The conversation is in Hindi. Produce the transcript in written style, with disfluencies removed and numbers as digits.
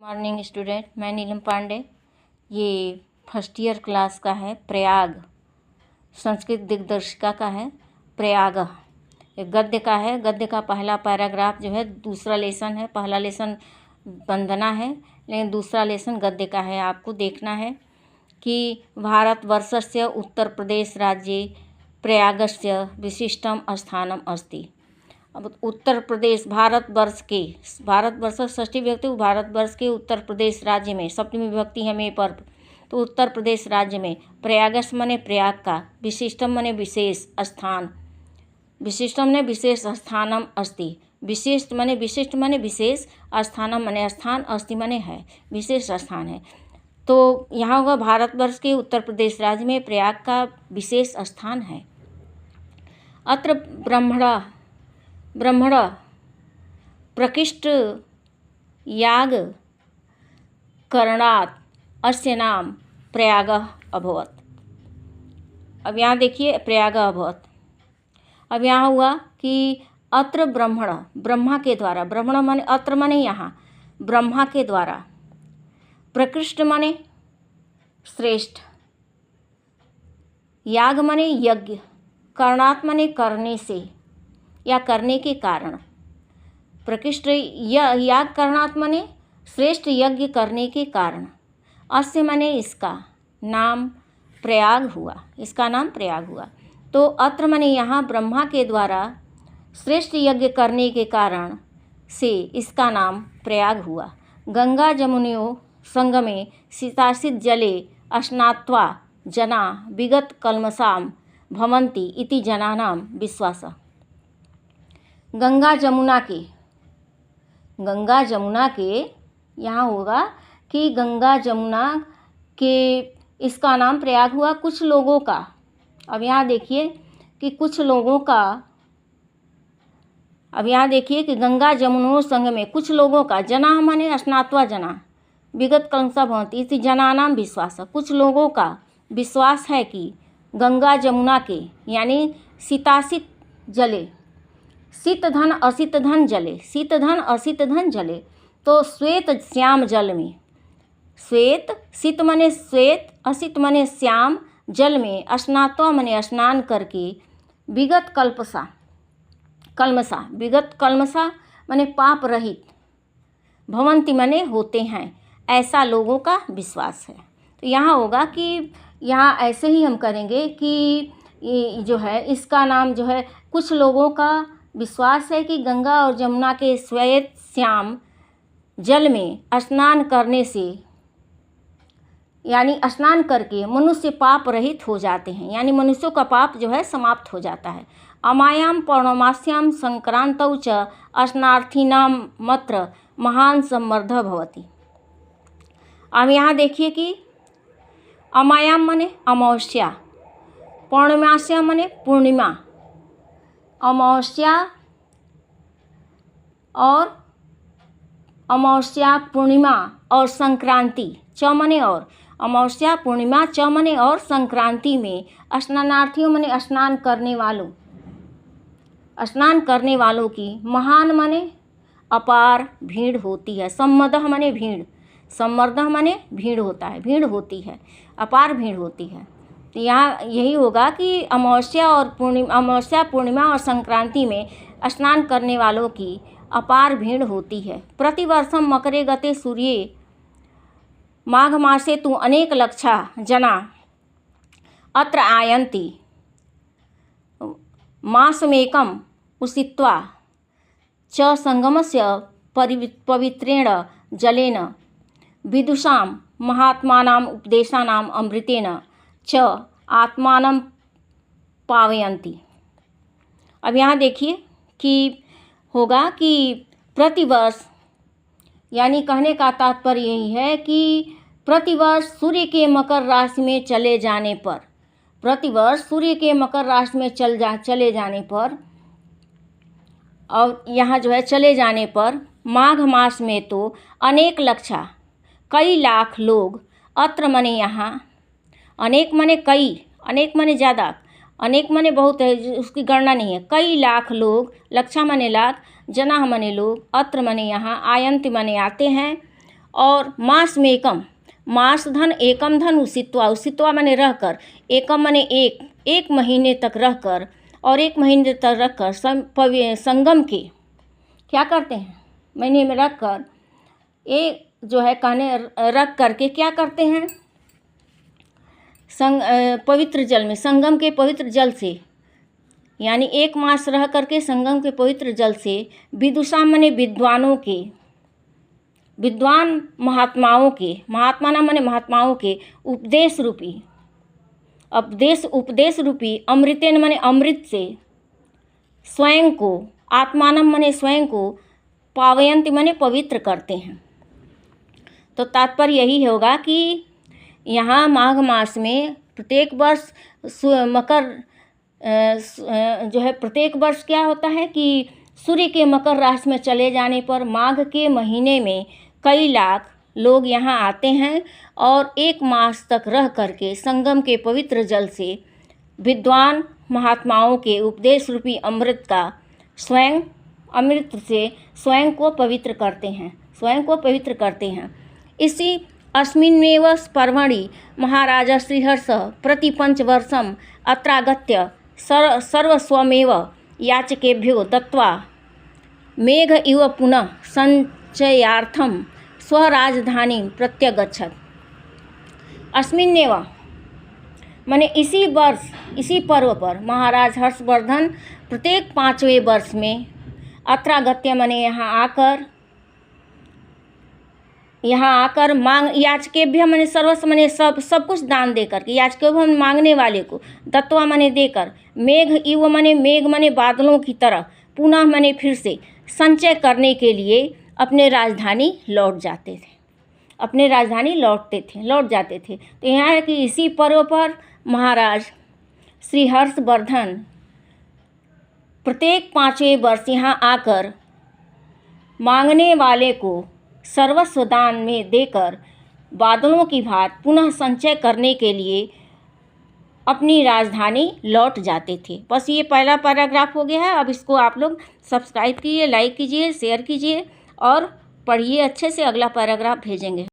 मॉर्निंग स्टूडेंट, मैं नीलम पांडे। ये फर्स्ट ईयर क्लास का है। प्रयाग संस्कृत दिग्दर्शिका का है। प्रयाग ये गद्य का है। गद्य का पहला पैराग्राफ जो है दूसरा लेसन है। पहला लेसन वंदना है, लेकिन दूसरा लेसन गद्य का है। आपको देखना है कि भारतवर्षस्य उत्तर प्रदेश राज्ये प्रयागस्य विशिष्टम स्थानम अस्ति। अब उत्तर प्रदेश भारतवर्ष षष्ठी विभक्ति भारतवर्ष के उत्तर प्रदेश राज्य में, सप्तमी विभक्ति है में पर, तो उत्तर प्रदेश राज्य में प्रयागस मने प्रयाग का, विशिष्टम मने विशेष स्थान, विशिष्टम ने विशेष स्थानम अस्ति। विशिष्ट मने विशिष्ट मने विशेष, स्थानम मने स्थान, अस्ति मने है, विशेष स्थान है। तो यहाँ होगा भारतवर्ष के उत्तर प्रदेश राज्य में प्रयाग का विशेष स्थान है। अत्र ब्रह्मण प्रकृष्ट याग करणात् अस्य नाम प्रयाग अभवत्। अब यहाँ देखिए प्रयाग अभवत्। अब यहाँ हुआ कि अत्र ब्रह्मण, ब्रह्मा के द्वारा, ब्रह्मण माने अत्र माने यहाँ, ब्रह्मा के द्वारा, प्रकृष्ट माने श्रेष्ठ, याग माने यज्ञ, करणात् माने करने से या करने के कारण, प्रकृष्ट याग करणात् माने श्रेष्ठ यज्ञ करने के कारण, अस्य माने इसका नाम प्रयाग हुआ, इसका नाम प्रयाग हुआ। तो अत्र माने यहाँ ब्रह्मा के द्वारा श्रेष्ठ यज्ञ करने के कारण से इसका नाम प्रयाग हुआ। गंगा जमुनयोः संगमे शीतासित जले स्नात्वा जना विगत कल्मषां भवन्ति इति जनानां विश्वासः। गंगा जमुना के यहाँ होगा कि गंगा जमुना के इसका नाम प्रयाग हुआ कुछ लोगों का। अब यहाँ देखिए कि कुछ लोगों का, अब यहाँ देखिए कि गंगा जमुनों संग में कुछ लोगों का, जना माने स्नात्वा जना विगत कल्मषा भवन्ति इति जनानां विश्वास, कुछ लोगों का विश्वास है कि गंगा जमुना के यानी शीतासित जले, शीत धन असित धन जले, शीत धन असित धन जले, तो श्वेत श्याम जल में, श्वेत शीत मने श्वेत, असित मने श्याम, जल में स्नात्वा मने स्नान करके, विगत कल्मषा विगत कल्मषा मने पाप रहित, भवन्ति मने होते हैं, ऐसा लोगों का विश्वास है। तो यहाँ होगा कि यहाँ ऐसे ही हम करेंगे कि जो है इसका नाम जो है कुछ लोगों का विश्वास है कि गंगा और जमुना के श्वेत श्याम जल में स्नान करने से, यानी स्नान करके मनुष्य पाप रहित हो जाते हैं, यानी मनुष्यों का पाप जो है समाप्त हो जाता है। अमायाम पौर्णमास्याम संक्रांतौ च स्नानार्थीनां मत्र महान सम्मर्दः भवति। अब यहाँ देखिए कि अमायाम मने अमावस्या, पौर्णमास्या मने पूर्णिमा, अमावस्या पूर्णिमा और संक्रांति, च मने और, अमावस्या पूर्णिमा च मने और संक्रांति में स्नानार्थियों मने स्नान करने वालों की महान मने अपार भीड़ होती है। सम्मदः मने भीड़, सम्मर्दः मने भीड़ होता है, भीड़ होती है, अपार भीड़ होती है। तो यहाँ यही होगा कि अमावस्या पूर्णिमा और संक्रांति में स्नान करने वालों की अपार भीड़ होती है। प्रतिवर्षम मकरे गते सूर्ये माघ मासे तु अनेक लक्षा जना अत्र आयन्ति मासमेकम् उषित्वा च संगमस्य पवित्रेण जलेन विदुषां महात्मानां उपदेशानां अमृतेन च आत्मानं पावयन्ति। अब यहाँ देखिए कि होगा कि प्रतिवर्ष, यानी कहने का तात्पर्य यही है कि प्रतिवर्ष सूर्य के मकर राशि में चले जाने पर, प्रतिवर्ष सूर्य के मकर राशि में चले जाने पर, और यहाँ जो है चले जाने पर माघ मास में तो अनेक लक्षा, कई लाख लोग, अत्र मने यहाँ, अनेक मने कई, अनेक मने ज़्यादा, अनेक मने बहुत है, उसकी गणना नहीं है, कई लाख लोग, लक्षा मने लाख, जना मने लोग, अत्र मने यहाँ, आयंत मने आते हैं, और मास में एकम, मास धन एकम धन उसित्वा, उसित्वा माने रहकर, एकम माने एक महीने तक रहकर, और 1 महीने तक रखकर संगम के क्या करते हैं, महीने में रखकर एक जो है कहने रख करके क्या करते हैं, पवित्र जल में, संगम के पवित्र जल से, यानी 1 मास रह करके संगम के पवित्र जल से विदुषा माने विद्वानों के, विद्वान महात्माओं के, महात्मा ना माने महात्माओं के उपदेश रूपी अमृतेन माने अमृत से, स्वयं को, आत्मानम माने स्वयं को, पावयंती माने पवित्र करते हैं। तो तात्पर्य यही होगा कि यहाँ माघ मास में प्रत्येक वर्ष मकर जो है, प्रत्येक वर्ष क्या होता है कि सूर्य के मकर राशि में चले जाने पर माघ के महीने में कई लाख लोग यहाँ आते हैं और 1 मास तक रह करके संगम के पवित्र जल से विद्वान महात्माओं के उपदेश रूपी अमृत का अमृत से स्वयं को पवित्र करते हैं। इसी अस्मिन्नेव पर्वणि महाराज श्रीहर्ष प्रति 5 वर्षम अत्रागत्य सर्वस्वमेव याचकेभ्यो दत्वा मेघ इव पुनः संचयार्थम स्वराजधानीं प्रत्यगच्छत्। अस्मिन्नेव माने इसी वर्ष, इसी पर्व पर महाराज हर्षवर्धन प्रत्येक 5वें वर्ष में अत्रागत्य माने यहाँ आकर मांग, याचकेभ्य माने सर्वस्व माने सब कुछ दान देकर के, याचकेभ्य मांगने वाले को, दत्वा माने देकर, मेघ इव माने मेघ माने बादलों की तरह, पुनः माने फिर से, संचय करने के लिए अपने राजधानी लौट जाते थे, लौट जाते थे। तो यहाँ है कि इसी पर्व पर महाराज श्री हर्षवर्धन प्रत्येक 5वें वर्ष यहाँ आकर मांगने वाले को सर्वस्व दान में देकर बादलों की भांति पुनः संचय करने के लिए अपनी राजधानी लौट जाते थे। बस ये पहला पैराग्राफ हो गया है। अब इसको आप लोग सब्सक्राइब कीजिए, लाइक कीजिए, शेयर कीजिए और पढ़िए अच्छे से। अगला पैराग्राफ भेजेंगे।